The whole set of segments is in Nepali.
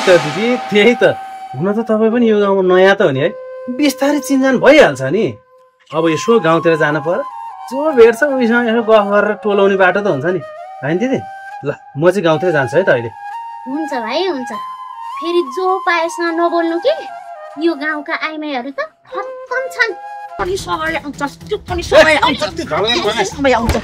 दिदी त्यही त हुन त तपाईँ पनि यो गाउँमा नयाँ त हो नि है बिस्तारै चिनजान भइहाल्छ नि अब यसो गाउँतिर जानु पर्यो जो भेट्छ उसँग यसो गफ गरेर टोलाउने बाटो त हुन्छ नि होइन दिदी ल म चाहिँ गाउँतिर जान्छु है त अहिले हुन्छ भाइ हुन्छ फेरि जो पाएसँग नबोल्नु कि यो गाउँका आइमाईहरू त खत्तम छन् पनि समय आउँछ त्यो पनि समय आउँछ समय आउँछ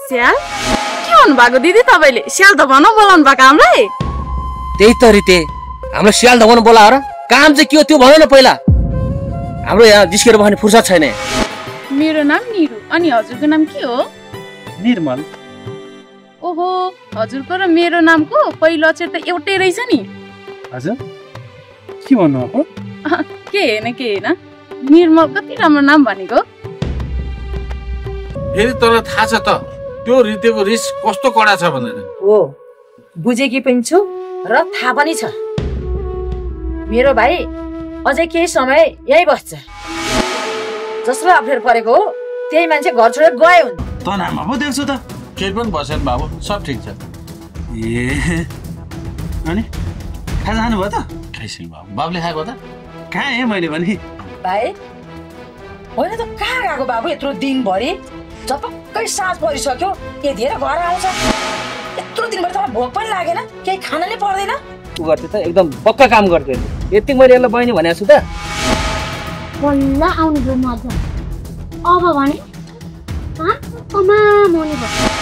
स्याल के भन्नु भएको दिदी तपाईँले स्याल त भनौँ बोलाउनु भएको हामीलाई त्यही त रिते हाम्रो स्याल धमाउनु बोलाएर काम चाहिँ के हो त्यो भन न पहिला हाम्रो यहाँ जिस्केर बस्ने फुर्सद छैन मेरो नाम निरु अनि हजुरको नाम के हो निर्मल ओहो हजुरको र मेरो नामको पहिलो अक्षर त एउटै रहेछ नि हजुर के भन्नु अब के होइन निर्मल कति राम्रो नाम भनेको फेरि तँलाई थाहा छ त त्यो रितेको रिस कस्तो कडा छ भनेर हो बुझेकी पनि छु र थाहा पनि छ मेरो भाइ अझै केही समय यही बस्छ जसलाई अप्ठ्यारो परेको हो त्यही मान्छे घर छोडेर गए हुन् त नाम अब देख्छु त केही पनि बसेन बाबु सब ठिक छ ए अनि खा जानुभयो त खाइसिन बाबु बाबुले खाएको त कहाँ है मैले पनि भाइ होइन त कहाँ गएको बाबु यत्रो दिनभरि झपक्कै साँझ परिसक्यो यतिखेर घर आउँछ यत्रो दिनभरि त भोक पनि लागेन केही खान नै पर्दैन उ गर्थे त एकदम पक्का काम गर्थे यति मैले यसलाई बहिनी भनेको छु त बल्ल आउनु भयो मजा अब भने मोनी भयो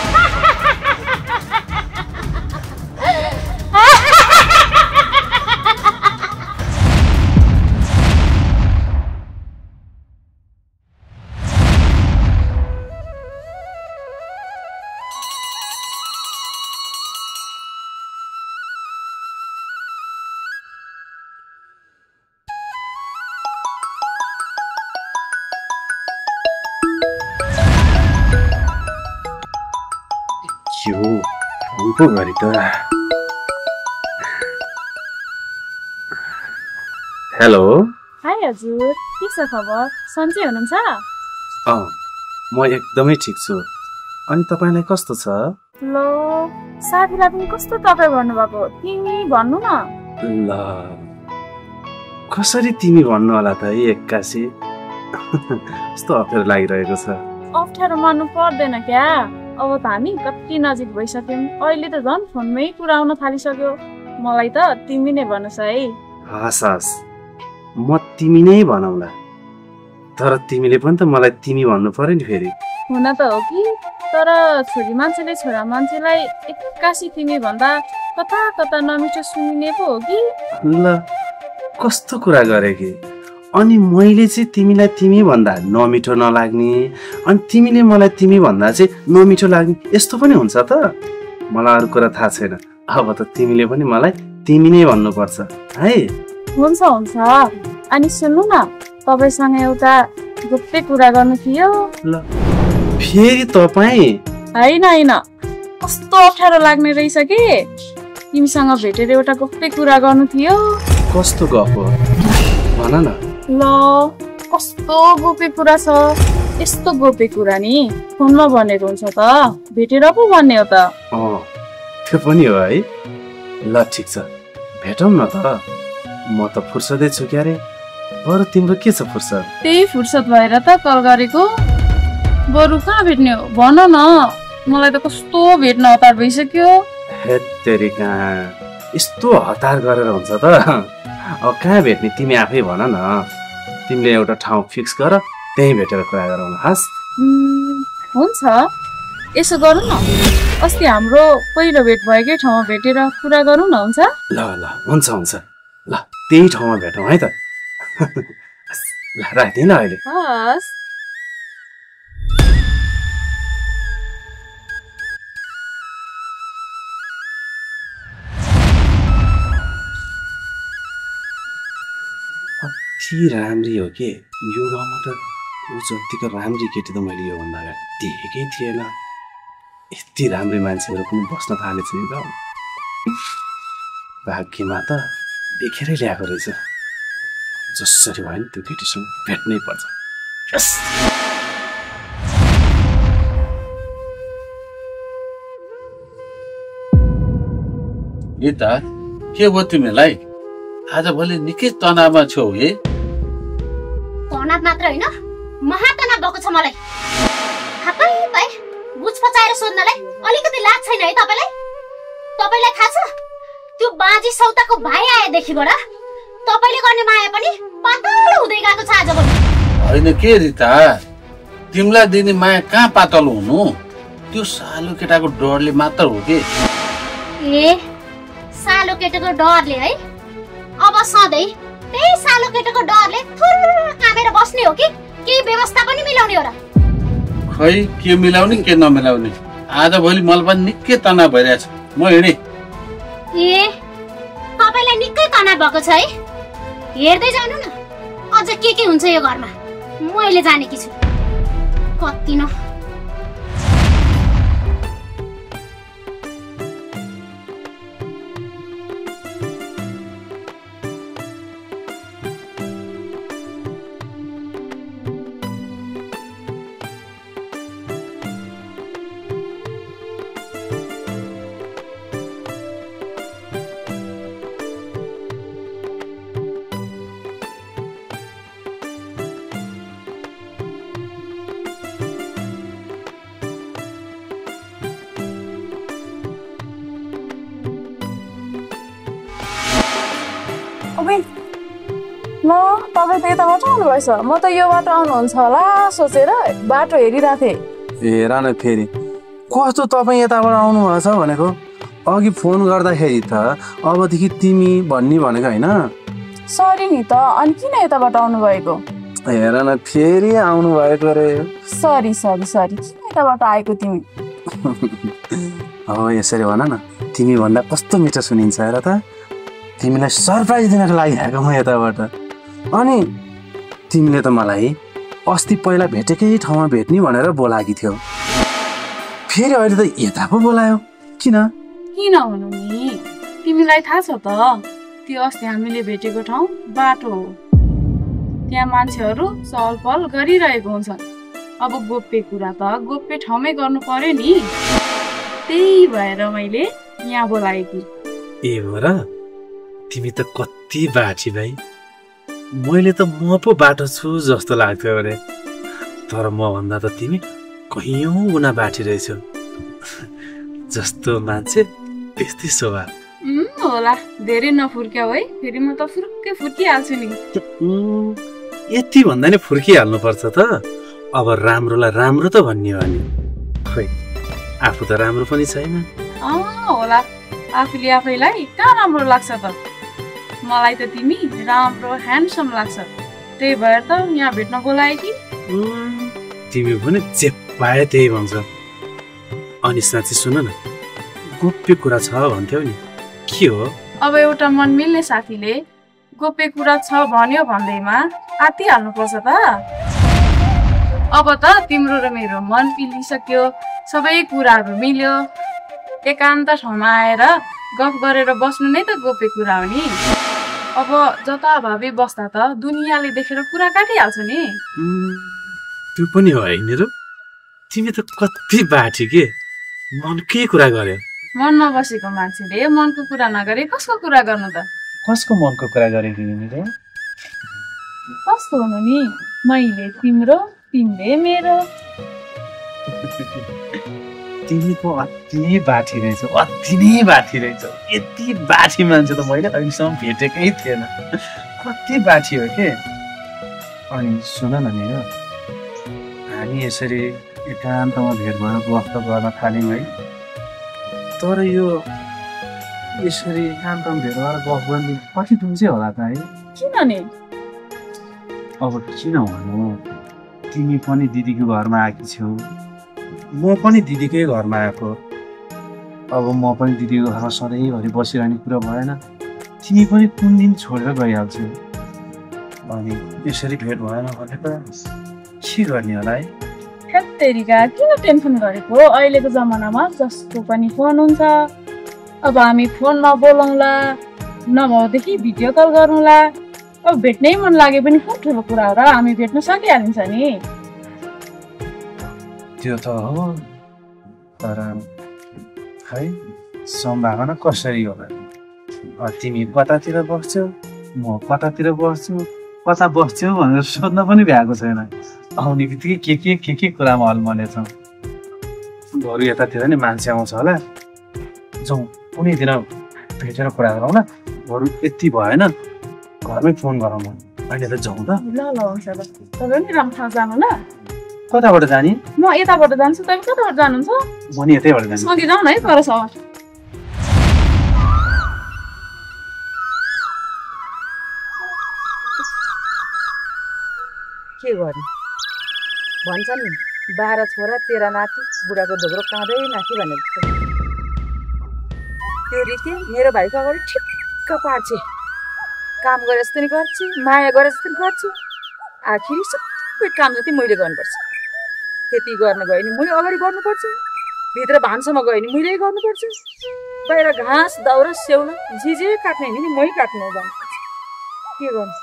गरी त हेलो हाई हजुर के छ खबर सन्चै हुनुहुन्छ म एकदमै ठिक छु अनि तपाईँलाई कस्तो छ ल साथीलाई पनि कस्तो तपाईँ भन्नुभएको तिमी भन्नु न ल कसरी तिमी भन्नु होला त एक्कासी कस्तो अप्ठ्यारो लागिरहेको छ अप्ठ्यारो मान्नु पर्दैन क्या अब त हामी कति नजिक भइसक्यौँ अहिले त झन् फोनमै कुरा आउन थालिसक्यो मलाई त तिमी नै भन्नुहोस् है हस् हस् म तिमी नै भनौँला तर तिमीले पनि त मलाई तिमी भन्नु पर्यो नि फेरि हुन त हो कि तर छोरी मान्छेले छोरा मान्छेलाई एक्कासी तिमी भन्दा कता कता नमिठो सुनिने पो हो कि ल कस्तो कुरा गरे कि अनि मैले चाहिँ तिमीलाई तिमी भन्दा नमिठो नलाग्ने अनि तिमीले मलाई तिमी भन्दा चाहिँ नमिठो लाग्ने यस्तो पनि हुन्छ त मलाई अरू कुरा थाहा छैन अब त तिमीले पनि मलाई तिमी नै भन्नुपर्छ है हुन्छ हुन्छ अनि सुन्नु न तपाईसँग एउटा गुप्तै कुरा गर्नु थियो ल फेरि तपाईँ होइन कस्तो अप्ठ्यारो लाग्ने रहेछ कि तिमीसँग भेटेर एउटा गुप्तै कुरा गर्नु थियो कस्तो गफ हो भन न ल कस्तो गोप्य कुरा छ यस्तो गोप्य कुरा नि फोनमा भनेको हुन्छ त भेटेर पो भन्ने हो त त्यो पनि हो है ल ठिक छ भेटौँ न त म त फुर्सदै छु क्यारे बरु तिम्रो के छ फुर्सद त्यही फुर्सद भएर त कल गरेको बरु कहाँ भेट्ने हो भन न मलाई त कस्तो भेट्न हतार भइसक्यो हेत्तेरी कहाँ यस्तो हतार गरेर हुन्छ त अब कहाँ भेट्ने तिमी आफै भन न तिमीले एउटा ठाउँ फिक्स गर त्यही भेटेर कुरा गरौँ हस् हुन्छ यसो गरौँ न अस्ति हाम्रो पहिलो भेट भएकै ठाउँमा भेटेर कुरा गरौँ न हुन्छ ल ल हुन्छ हुन्छ ल त्यही ठाउँमा भेटौँ है त ल राख्दिन अहिले हस् कति राम्री हो के यो गाउँमा त ऊ जतिको राम्री केटी त मैले योभन्दा अगाडि देखेकै थिएन यति राम्री मान्छेहरू पनि बस्न थालेछ यो गाउँ भाग्यमा त देखेरै ल्याएको रहेछ जसरी भयो नि त्यो केटीसँग भेट्नै पर्छ। यस गीता के भयो तिमीलाई? आजभोलि निकै तनावमा छौ हे? तनाव मात्र होइन महातनाव भएको छ मलाई। थापै पाए बुझ पचाएर सोध्नलाई अलिकति लाज छैन है तपाईलाई? तपाईलाई थाहा छ त्यो बाजी सौताको भाइ आएदेखिबाट तपाईले गर्ने माया पनि पातलो हुँदै गएको छ आजभोलि। होइन के रिता, तिमीलाई दिने माया कहाँ पातलो हुनु? त्यो सालो केटाको डरले मात्र हो कि? ए सालो केटाको डरले है? अब सधैँ त्यही सालो केटाको डरले थुर कामेर बस्ने हो कि केही व्यवस्था पनि मिलाउने हो र? खै के मिलाउने के नमिलाउने, आजभोलि मलाई पनि निकै तनाव भइरहेछ। म हिँडे। ए तपाईलाई निकै तनाव भएको छ है? हेर्दै जानु न अझ के हुन्छ यो घरमा। मैले जानेकी छु कति न। ल तपाईँ त यताबाट आउनुभएछ, म त यो बाटो आउनुहुन्छ होला सोचेर बाटो हेरिरहेको थिएँ। हेर न फेरि कस्तो तपाईँ यताबाट आउनुभएछ भनेको। अघि फोन गर्दाखेरि त अबदेखि तिमी भन्ने भनेको होइन? सरी नि त, अनि किन यताबाट आउनुभएको? हेर न फेरि आउनु भएको रे। सरी सरी सरी, किन यताबाट आएको तिमी? हो यसरी भन न, तिमी भन्दा कस्तो मिठो सुनिन्छ हेर त। तिमीलाई सरप्राइज दिनको लागि आएको म यताबाट। अनि तिमीले त मलाई अस्ति पहिला भेटेकै ठाउँमा भेट्ने भनेर बोलाएकी थियौ, फेरि अहिले त यता पो बोलायो, किन? किन हुनु नि, तिमीलाई थाहा छ त त्यो अस्ति हामीले भेटेको ठाउँ बाटो हो। त्यहाँ मान्छेहरू चहलपहल गरिरहेको हुन्छन्। अब गोप्य कुरा त गोप्य ठाउँमै गर्नु पर्यो नि, त्यही भएर मैले यहाँ बोलाएकी। ए हो र, तिमी त कति बाठी भाइ। मैले त म पो बाटो छु जस्तो लाग्थ्यो अरे, तर म भन्दा त तिमी कयौं गुणा बाठी रहेछौ। जस्तो मान्छे त्यस्तै स्वभाव। होला धेरै नफुर्क्याऊ है, फेरि म त फुर्के फुर्किहाल्छु नि। यति भन्दा नि फुर्किहाल्नु पर्छ त। अब राम्रोलाई राम्रो त भन्ने हो नि, खोइ आफू त राम्रो पनि छैन। होला आफूले आफैलाई कहाँ राम्रो लाग्छ त? मलाई त तिमी राम्रो ह्यान्डसम लाग्छ, त्यही भएर त यहाँ भेट्न बोलाए कि। तिमी पनि जे पाए त्यही भन्छ। अनि साँच्ची सुन न, गोप्य कुरा छ भन्थ्यौ नि, के हो? अब एउटा मन मिल्ने साथीले गोप्य कुरा छ भन्यो भन्दैमा आत्तिहाल्नुपर्छ त। अब त तिम्रो र मेरो मन मिलिसक्यो, सबै कुराहरू मिल्यो। एकान्त ठाउँमा आएर गफ गरेर बस्नु नै त गोप्य कुरा हो नि। अब जताभावी बस्दा त दुनियाँले देखेर कुरा काटिहाल्छ नि। त्यो पनि हो होइन र? तिमी त कति बाठी के, मनकै कुरा गर्यो। मनमा बसेको मान्छेले मनको कुरा नगरे कसको कुरा गर्नु त? कसको मनको कुरा गरेको तिमीले? कस्तो हुनु नि, मैले तिम्रो, तिमीले मेरो। तिमी त अति बाठी रहेछौ, अति नै बाठी रहेछौ। यति बाठी मान्छे त मैले अहिलेसम्म भेटेकै थिएन। कति बाठी हो के। अनि सुन न मेरो, हामी यसरी एकान्तमा भेट भएर गफ त गर्न थाल्यौँ है, तर यो यसरी एकान्तमा भेट भएर गफ गर्ने कति दिन चाहिँ होला त है? किन नि? अब किन भन्नु, तिमी पनि दिदीको घरमा आएकी छौ, म पनि दिदीकै घरमा आएको। अब म पनि दिदीको घरमा सधैँभरि बसिरहने कुरा भएन, तिमी पनि कुन दिन छोडेर गइहाल्छौ। अनि यसरी भेट भएन भने त के गर्ने होला है? हेत्तेरिका, किन टेन्सन गरेको? अहिलेको जमानामा जसको पनि फोन हुन्छ। अब हामी फोनमा बोलाउँला, नभएदेखि भिडियो कल गरौँला। अब भेट्नै मन लागे पनि कति ठुलो कुरा हो र, हामी भेट्न सकिहालिन्छ नि। त्यो त हो, तर खै सम्भावना कसरी होला? तिमी कतातिर बस्छौ, म कतातिर बस्छु, कता बस्छौ भनेर सोध्न पनि भ्याएको छैन। आउने बित्तिकै के कुरामा अल्मनेछौँ। बरु यतातिर नि मान्छे आउँछ होला, जाउँ कुनै दिन भेटेर कुरा गरौँ न। बरु यति भएन घरमै फोन गरौँ न। अहिले त जाउँ त। ल हुन्छ ल, तपाईँ नि राम्रो ठाउँ जानु ल। कताबाट जाने? म यताबाट जान्छु, तपाईँ कताबाट जानुहुन्छ? म नि यतैबाट जान्छु। सँगै जाउँ न है परसम्म। के गर्नु भन्छन् नि, 12 छोरा 13 नाति, बुढाको झोक्रो काँदै नाति भनेर। त्यो रीति मेरो भाइको अगाडि ठिक्क पार्छ। काम गरे जस्तो नि गर्छु, माया गरे जस्तो नि गर्छु। आखिर सबै काम जति मैले गर्नुपर्छ। खेती गर्न गयो नि मैले अगाडि गर्नुपर्छ, भित्र भान्सामा गयो नि मैले गर्नुपर्छ, बाहिर घाँस दाउरा स्याउला जे काट्ने नि मै काट्नु जानुपर्छ। के गर्नु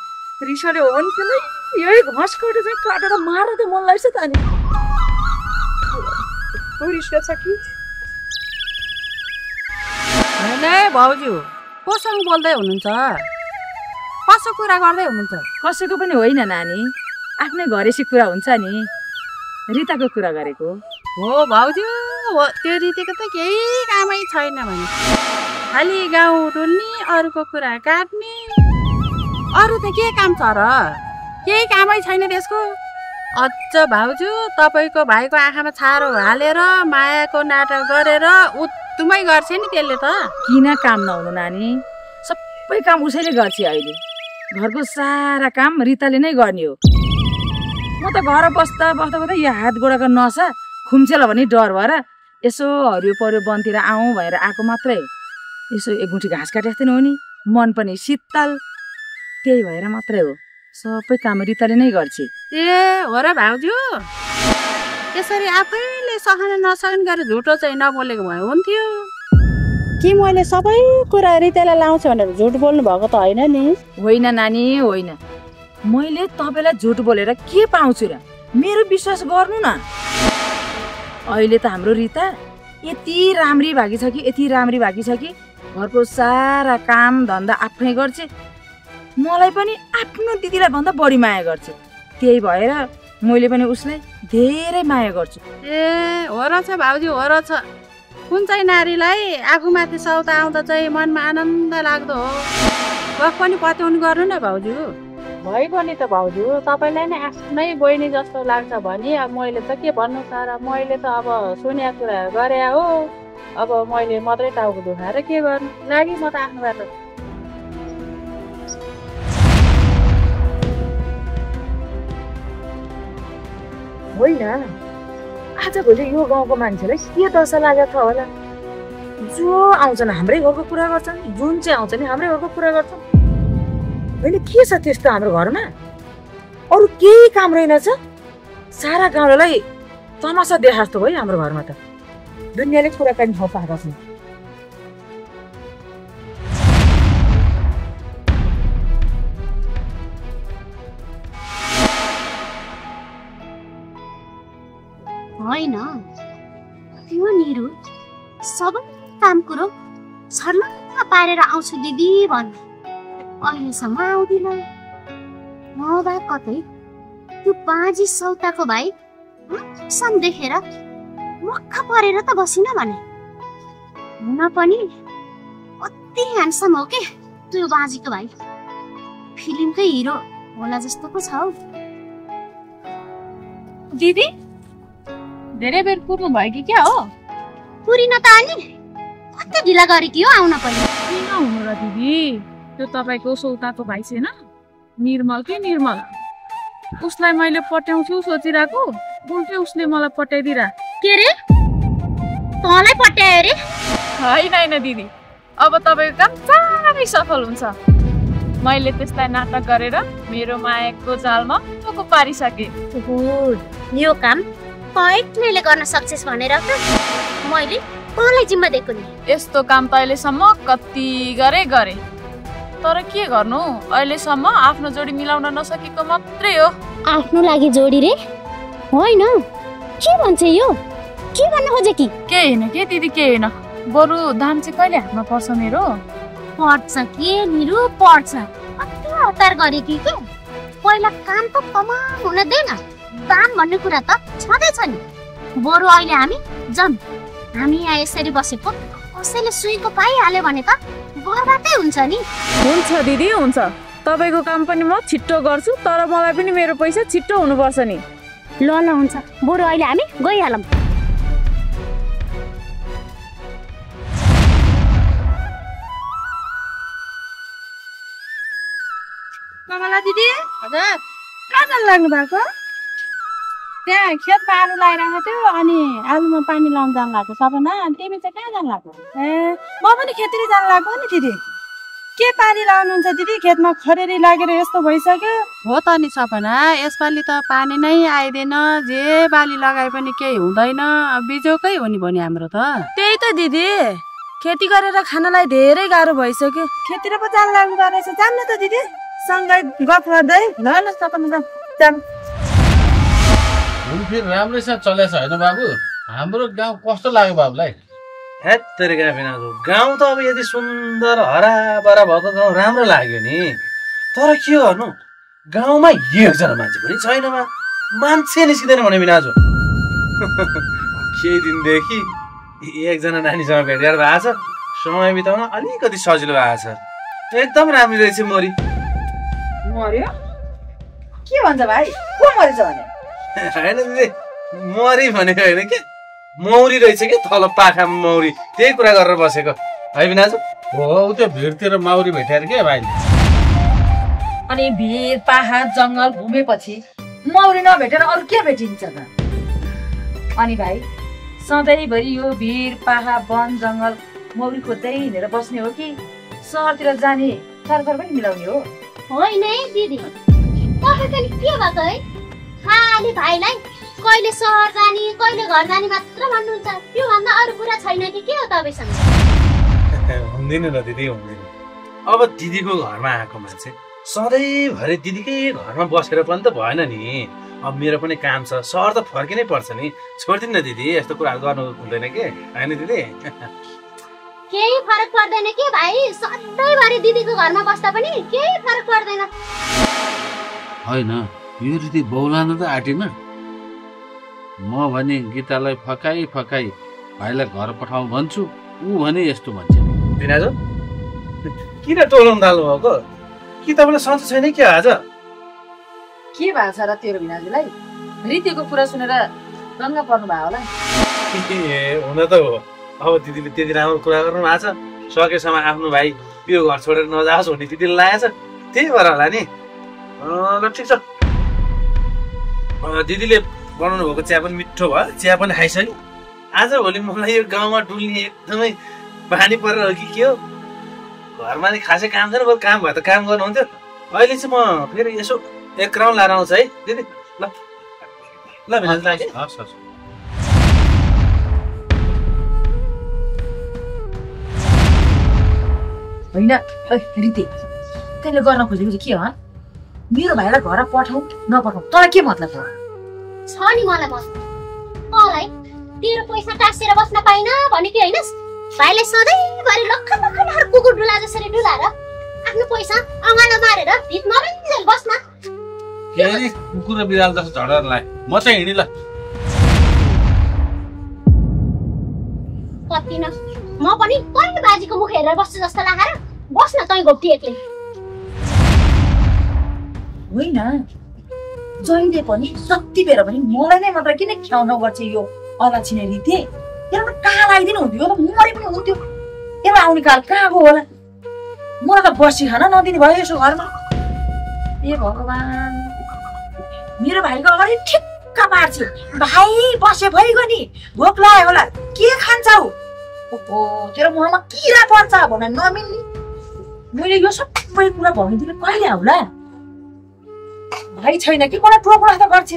रिसले हो नि, त्यसलाई यही घाँस काटेर चाहिँ काटेर मार्न त मन लाग्छ त। अनि रिस छ कि भाउजू कोसँग बोल्दै हुनुहुन्छ? कसो कुरा गर्दै हुनुहुन्छ? कसैको पनि होइन नानी, आफ्नै घरेसी कुरा हुन्छ नि। रिताको कुरा गरेको हो भाउजू, हो त्यो रीतिको त केही कामै छैन भने खालि गाउँ डुल्ने, अरूको कुरा काट्ने, अरू त के काम छ र? केही कामै छैन त्यसको। अझ भाउजू तपाईँको भाइको आँखामा छारो हालेर मायाको नाटक गरेर उत्तुमै गर्छ नि त्यसले त। किन काम नहुनु नानी, सबै काम उसैले गर्छ। अहिले घरको सारा काम रिताले नै गर्ने हो। म त घर बस्दा यो हात गोडाको नसा खुम्चेला भने डर भएर यसो हरियो पर्यो वनतिर आउँ भनेर आएको मात्रै हो। यसो एक गुठी घाँस काटेको थिएन हो नि, मन पनि शीतल, त्यही भएर मात्रै हो। सबै काम रिताले नै गर्छ। ए हो र भाउजू, त्यसरी आफैले सहन नसहन गरेर झुटो चाहिँ नबोलेको भए हुन्थ्यो कि। मैले सबै कुरा रितालाई लाउँछु भनेर झुट बोल्नु भएको त होइन नि? होइन नानी होइन, मैले तपाईँलाई झुट बोलेर के पाउँछु र? मेरो विश्वास गर्नु न। अहिले त हाम्रो रिता यति राम्री भागी छ कि घरको सारा काम धन्दा आफ्नै गर्छ। मलाई पनि आफ्नो दिदीलाई भन्दा बढी माया गर्छ। त्यही भएर मैले पनि उसलाई धेरै माया गर्छु। ए हो र छ भाउजू, हो र छ। कुन चाहिँ नारीलाई आफूमाथि सौता आउँदा चाहिँ मनमा आनन्द लाग्दो हो। गफ पनि पत्याउनु गर्नु न भाउजू। भइगयो नि त भाउजू, तपाईँलाई नै आफ्नै बहिनी जस्तो लाग्छ भने अब मैले त के भन्नु छ र? मैले त अब सुन्या कुरा गरे हो, अब मैले मात्रै टाउको दुखाएर के गर्नु लागि म त आफ्नो बाटो। होइन आजभोलि यो गाउँको मान्छेलाई के दशा लागेको छ होला? जो आउँछन् हाम्रै घरको कुरा गर्छन्, जुन चाहिँ आउँछ नि हाम्रै घरको कुरा गर्छन्। होइन के छ त्यस्तो हाम्रो घरमा? अरू केही काम रहेनछ? सारा गाउँलाई तमासा देखा जस्तो भयो हाम्रो घरमा त। दुनियाँले कुराकानी ठाउँ पाएको छ। होइन त्यो निरु सबै काम कुरो छर्लङ्ग पारेर आउँछु दिदी भन्नु अहिलेसम्म आउँदिन। नभए कतै त्यो बाँझी सौताको भाइ सम देखेर मक्ख परेर त बसिन भने। हुन पनि कति ह्यान्डसम हो के त्यो बाँझीको भाइ, फिल्मकै हिरो होला जस्तो पो छ हौ। दिदी धेरै बेर पुग्नु भयो कि क्या हो? पुरिन त अनि कति ढिला गरेकी हो आउन पनि। किन हुनु र दिदी, त्यो तपाईँको सौताको भाइ छैन निर्मल के निर्मल, उसलाई मैले पट्याउँछु सोचिरहेको, उल्टै उसले मलाई पट्याइदिरा। के रे तँलाई पट्यायो रे? होइन दिदी, अब तपाईँको काम साह्रै सफल हुन्छ। मैले त्यसलाई नाटक गरेर मेरो मायाको जालमा टोको पारिसके। यो काम एक्लैले गर्न सक्छस् भनेर त मैले तँलाई जिम्मा दिएको नि। यस्तो काम त अहिलेसम्म कति गरे तर के गर्नु अहिलेसम्म आफ्नो जोडी मिलाउन नसकेको मात्रै हो। आफ्नो लागि जोडी रे होइन के भन्छ यो के भन्न खोजे कि केही होइन के दिदी केही होइन बरु दाम चाहिँ कहिले हातमा पर्छ मेरो पर्छ के निरु पर्छ कति हतार गरे कि के पहिला काम त तमाम हुन देन दाम भन्ने कुरा त छँदैछ नि बरु अहिले हामी जाम हामी यहाँ यसरी बसेको कसैले सुईको पाइहाल्यो भने त बर्बादै हुन्छ नि हुन्छ दिदी हुन्छ तपाईको काम पनि म छिट्टो गर्छु तर मलाई पनि मेरो पैसा छिट्टो हुनुपर्छ नि ल ल हुन्छ बरु अहिले हामी गइहालौँ कमला दिदी हजुर कहाँ जानु लाग्नु भएको त्यहाँ खेतमा आलु लगाइरहेको थियो अनि आलुमा पानी लाउनु जानु लाग्यो सपना तिमी चाहिँ कहाँ जानु लाग्यो ए म पनि खेतरी जानु लाग्यो नि दिदी के पानी लाउनुहुन्छ दिदी खेतमा खरेरी लागेर यस्तो भइसक्यो हो त नि सपना यसपालि त पानी नै आइदिएन जे बाली लगाए पनि केही हुँदैन बिजोकै हो नि भने हाम्रो त त्यही त दिदी खेती गरेर खानलाई धेरै गाह्रो भइसक्यो खेततिर पो जानु लाग्नु पर्ने रहेछ जान्न त दिदी सँगै गफ गर्दै ल ल सपना जाम फेरि राम्रैसँग चलेछ होइन बाबु हाम्रो गाउँ कस्तो लाग्यो बाबुलाई हेत्तेरिका बिनाजु गाउँ त अब यति सुन्दर हराभरा भएको गाउँ राम्रो लाग्यो नि तर के गर्नु गाउँमा एकजना मान्छे पनि छैन मान्छे निस्किँदैन भने बिनाजु केही दिनदेखि एकजना नानीसँग भेटघाट भएको छ समय बिताउन अलिकति सजिलो भएको छ एकदम राम्रो रहेछ मोरी मर्यो के भन्छ भाइ को मरेछ भने होइन दिदी मरी भनेको होइन के मौरी रहेछ कि तल पाखामा मौरी त्यही कुरा गरेर बसेको है बिनाजु हो त्यो भिरतिर माउरी भेटेर के भाइले अनि भिर पाहाड जङ्गल घुमेपछि मौरी नभेटेर अरू के भेटिन्छ त अनि भाइ सधैँभरि यो भिर पाहाड वन जङ्गल मौरी खोज्दै हिँडेर बस्ने हो कि सहरतिर जाने सरकार पनि मिलाउने हो होइन है दिदी तपाईँको नि के भएको है खाली भाइलाई कहिले सहर जाने कहिले घर जाने मात्र भन्नुहुन्छ त्यो भन्दा अरू कुरा छैन कि के हो तपाईँसँग हुँदैन र दिदी हुँदैन अब दिदीको घरमा आएको मान्छे सधैँभरि दिदीकै घरमा बसेर पनि त भएन नि अब मेरो पनि काम छ सहर त फर्किनै पर्छ नि छोडिदिनु न दिदी यस्तो कुराहरू गर्नु हुँदैन के होइन दिदी केही फरक पर्दैन के भाइ सधैँभरि दिदीको घरमा बस्दा पनि केही फरक पर्दैन होइन यो रीति बौलान त आँटिन म भने गीतालाई फकाई भाइलाई घर पठाउँ भन्छु ऊ भने यस्तो भन्छ नि बिनाजु किन टोलाउनु थाल्नु भएको कि तपाईँलाई सन्चो छैन के आज के भएको छ र तेरो भिनाजुलाई रीतिको कुरा सुनेर दङ्गा पर्नु भयो होला ए हुन त हो अब दिदीले त्यति राम्रो कुरा गर्नु भएको छ सकेसम्म आफ्नो भाइ यो घर छोडेर नजाओस् भन्ने दिदीले लागेको छ त्यही भएर होला नि ल ठिक छ दिदीले बनाउनु भएको चिया पनि मिठो भयो चिया पनि खाइसक्यो आजभोलि मलाई यो गाउँमा डुल्ने एकदमै बानी परेर हो कि के हो घरमा नि खासै काम छैन बरु काम भयो त काम गर्नुहुन्थ्यो अहिले चाहिँ म फेरि यसो एक राउन्ड लाएर आउँछु है दिदी ल ल भिनाजु लाग्यो हस् हस् होइन रीति तैँले गर्न खोजेको चाहिँ के हो मेरो भाइलाई घर पठाऊ नपठाऊ तँलाई के मतलब हो छ नि मलाई मत मलाई तेरो पैसा टाँसेर बस्न पाइन भने कि होइन भाइलाई सधैँभरि लक्ख कुकुर डुला जसरी डुलाएर आफ्नो पैसा अँगालो मारेर भित नबिन्जेल बस्न फेरि कुकुर र बिरालो जस्तो झगडा लाग्यो म चाहिँ हिँडी ल कति न म पनि कहिले बाजीको मुख हेरेर बस्छु जस्तो लागेर बस्न तँ घोप्टी एक्लै होइन जहिले पनि जति बेर पनि मलाई नै मात्र किन ख्याउन गर्छ यो अलक्षिने रीति एउटा कहाँ लगाइदिनु हुन्थ्यो त मरि पनि हुन्थ्यो एउटा आउने काल कहाँ गयो होला मलाई त बसी खान नदिने भयो यसो घरमा ए भगवान् मेरो भाइको अगाडि ठिक्क पार्छु भाइ बसे भइगयो नि भोक लाग्यो होला के खान्छौ ओहो तेरो मुखमा किरा पर्छ भन्न नमिल्ने मैले यो सबै कुरा भनिदिनु कहिले आउला भाइ छैन कि मलाई टोक्रा त गर्छ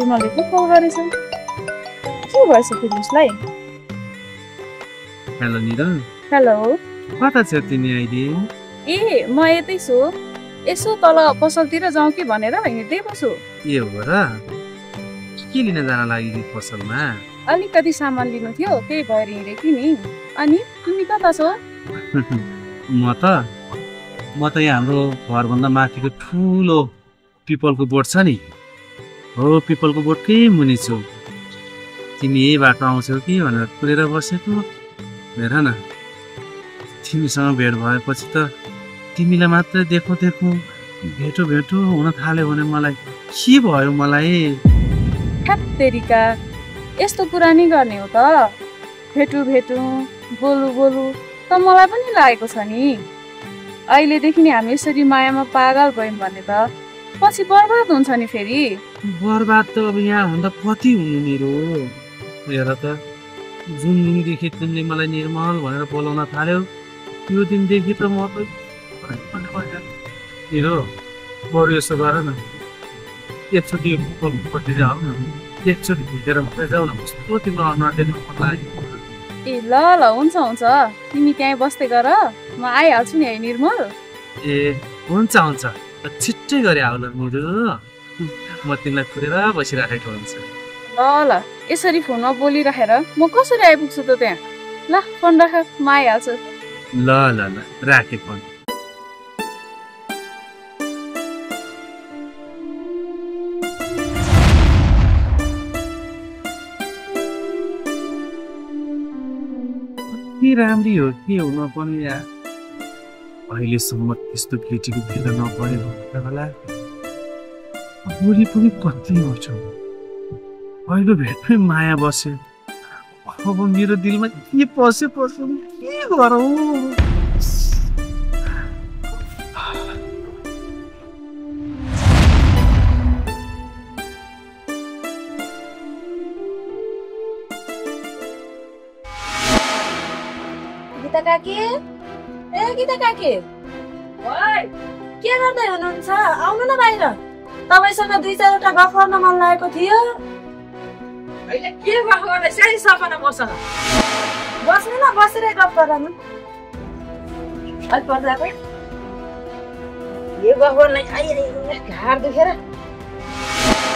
निर्मलले पो कल गरेछ के भएछ फिलिप्सलाई हेलो निरल हेलो कता छ तिमी अहिले ए म यतै छु यसो तल पसलतिर जाउँ कि भनेर हिँड्दै बस्छु ए हो र के लिन जान लागि पसलमा अलिकति सामान लिनु थियो त्यही भएर हिँडेको नि अनि तिमी कता छौ म त यहाँ हाम्रो घरभन्दा माथिको ठुलो पिपलको बोट छ नि हो पिपलको बोटकै मुनि छु तिमी यही बाटो आउँछौ कि भनेर कुरेर बसेको हेर न तिमीसँग भेट भएपछि त तिमीलाई मात्रै देखौँ भेटो हुन थाल्यो भने मलाई के भयो मलाई तेरिका यस्तो कुरा नि गर्ने हो त भेटु बोलु त मलाई पनि लागेको छ नि अहिलेदेखि नि हामी यसरी मायामा पागल भयौँ भने त पछि बर्बाद हुन्छ नि फेरि बर्बाद त अब यहाँ भन्दा कति हुनु मेरो हेर त जुन दिनदेखि तिमीले मलाई निर्मल भनेर बोलाउन थाल्यौ त्यो दिनदेखि त म त हेरो बरु यसो गर न एकचोटि पट्टि जाऊ न एकचोटि भेटेर मात्रै जाऊ न कस्तो तिम्रो अनुहार देख्नु मन लाग्यो ए ल हुन्छ तिमी त्यहीँ बस्दै गर म आइहाल्छु नि है निर्मल ए हुन्छ छिट्टै गरी आउल मेरो म तिमीलाई कुरेर बसिराखेको हुन्छ ल यसरी फोनमा बोलिराखेर म कसरी आइपुग्छु त त्यहाँ ल फोन राख म आइहाल्छु ल राखेँ फोन राम्री हो के हुन पनि यार अहिलेसम्म त्यस्तो केटीको भेला नपरेको होला बुढी पनि कति हुन्छ अहिले भेटमै माया बस्यो अब मेरो दिलमा के पस्यो के गरौँ गीता काकी के गर्दै हुनुहुन्छ आउनु न बाहिर तपाईसँग 2-4वटा गफ गर्न मन लागेको थियो अहिले के गफ गर्ने सही सपना मसँग बस्नु न बसेर गफ गरौँ अलि पर्दाको यो गफ गर्न घाड दुखेर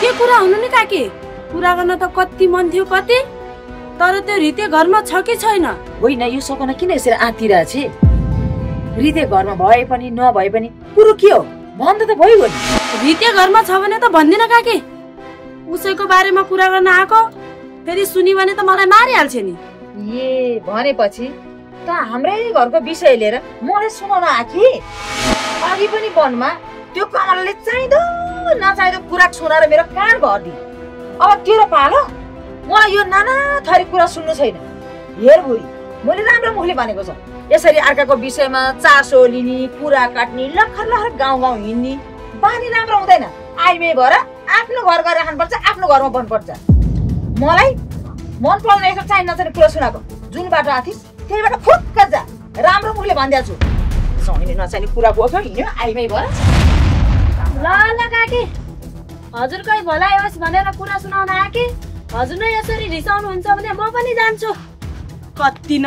के कुरा हुनु नि काकी कुरा गर्न त कति मन थियो कति तर त्यो रिते घरमा छ कि छैन होइन यो सपना किन यसरी आँतिरहेछ रिते घरमा भए पनि नभए पनि कुरो के हो भन्दा त भइगयो नि रिते घरमा छ भने त भन्दिन काकी उसैको बारेमा कुरा गर्न आको फेरि सुनि भने त मलाई मारिहाल्छ नि ए भनेपछि त हाम्रै घरको विषय लिएर मलाई सुनाउन आखी अघि पनि वनमा त्यो कमलले चाहिँदो नचाहिँदो कुरा सुनाएर मेरो कान भर्दी अब तेरो पालो मलाई यो नाना थरी कुरा सुन्नु छैन हेर बुढी मैले राम्रो मुखले भनेको छ यसरी अर्काको विषयमा चासो लिने कुरा काट्ने लखर गाउँ हिँड्ने बानी राम्रो हुँदैन आइमे भएर आफ्नो घर गएर राख्नुपर्छ आफ्नो घरमा बन्नुपर्छ मलाई मन पर्ने यसो चाहिँ नचाहिने कुरा सुनाएको जुन बाटो आथिस त्यहीबाट फुक्क जा राम्रो मुखले भनिदिएको छु चाहिने नचाहिने कुरा बोक्यो हिँड्यो आइमै भएर ल काकी हजुरकै भलाइ होस् भनेर कुरा सुनाउन आके हजुर नै यसरी रिसाउनुहुन्छ भने म पनि जान्छु कति न